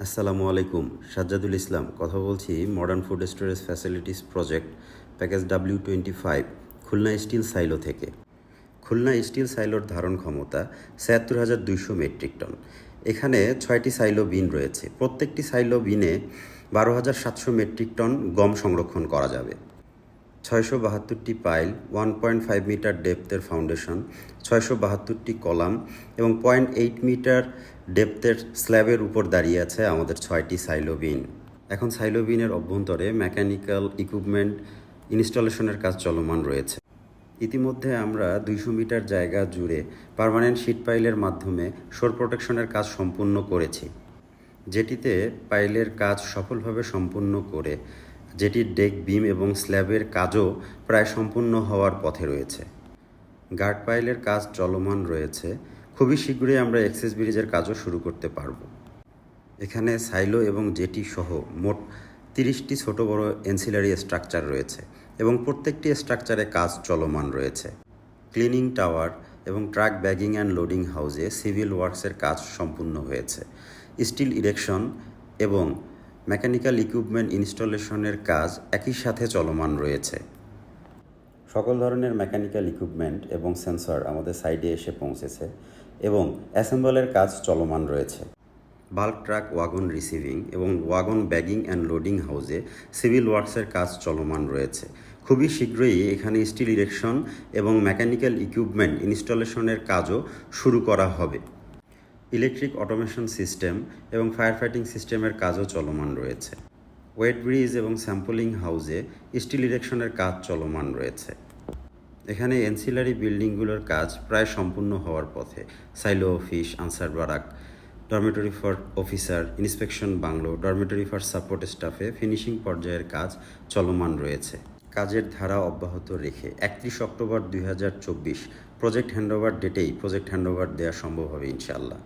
আসসালামু আলাইকুম। সাজ্জাদুল ইসলাম কথা বলছি modern food storage facilities project package W25 Khulna steel silo থেকে। খুলনা স্টিল সাইলোর ধারণ ক্ষমতা ৭৬,২০০ মেট্রিক টন। এখানে ৬টি সাইলো বিন রয়েছে। প্রত্যেকটি সাইলো বিনে ১২,৭০০ মেট্রিক টন গম সংরক্ষণ করা যাবে। ৬৭২টি পাইল, 1.5 মিটার ডেপথের ফাউন্ডেশন, ৬৭২টি কলাম এবং 0.8 মিটার ডেপথের স্ল্যাবের উপর দাঁড়িয়ে আছে আমাদের 6টি সাইলো বিন। এখন সাইলো বিনের অভ্যন্তরে মেকানিক্যাল ইকুইপমেন্ট ইনস্টলেশনের কাজ চলমান রয়েছে। ইতিমধ্যে আমরা ২০০ মিটার জায়গা জুড়ে পার্মানেন্ট শীট পাইলের মাধ্যমে শোর প্রোটেকশনের কাজ সম্পূর্ণ করেছি, যেটিতে পাইলের কাজ সফলভাবে সম্পূর্ণ করে যেটির ডেক বিম এবং স্ল্যাবের কাজও প্রায় সম্পূর্ণ হওয়ার পথে রয়েছে। গার্ড পাইলের কাজ চলমান রয়েছে। খুবই শীঘ্রই আমরা এক্সেস ব্রিজের কাজও শুরু করতে পারব। এখানে সাইলো এবং জেটি সহ মোট 30টি ছোট বড় এনসিলারি স্ট্রাকচার রয়েছে এবং প্রত্যেকটি স্ট্রাকচারে কাজ চলমান রয়েছে। ক্লিনিং টাওয়ার এবং ট্রাক ব্যাগিং অ্যান্ড লোডিং হাউসে সিভিল ওয়ার্কসের কাজ সম্পূর্ণ হয়েছে। স্টিল ইরেকশন এবং মেকানিক্যাল ইকুইপমেন্ট ইনস্টলেশনের কাজ একই সাথে চলমান রয়েছে। সকল ধরনের মেকানিক্যাল ইকুইপমেন্ট এবং সেন্সর আমাদের সাইডে এসে পৌঁছেছে এবং অ্যাসেম্বলের কাজ চলমান রয়েছে। বাল্ক ট্রাক ওয়াগন রিসিভিং এবং ওয়াগন ব্যাগিং অ্যান্ড লোডিং হাউসে সিভিল ওয়ার্কসের কাজ চলমান রয়েছে। খুবই শীঘ্রই এখানে স্টিল ইরেকশন এবং মেকানিক্যাল ইকুইপমেন্ট ইনস্টলেশনের কাজও শুরু করা হবে। ইলেকট্রিক অটোমেশন সিস্টেম এবং ফায়ার ফাইটিং সিস্টেমের কাজও চলমান রয়েছে। ওয়েট ব্রিজ এবং স্যাম্পলিং হাউসে স্টিল ইরেকশনের কাজ চলমান রয়েছে। এখানে এনসিলারি বিল্ডিংগুলোর কাজ প্রায় সম্পূর্ণ হওয়ার পথে। Silo office, Ansar barrack, dormitory for officer, inspection bungalow, dormitory for support স্টাফে ফিনিশিং পর্যায়ের কাজ চলমান রয়েছে। কাজের ধারা অব্যাহত রেখে ৩১ অক্টোবর ২০২৪ প্রজেক্ট হ্যান্ডওভার ডেটেই প্রজেক্ট হ্যান্ডওভার দেওয়া সম্ভব হবে ইনশাআল্লাহ।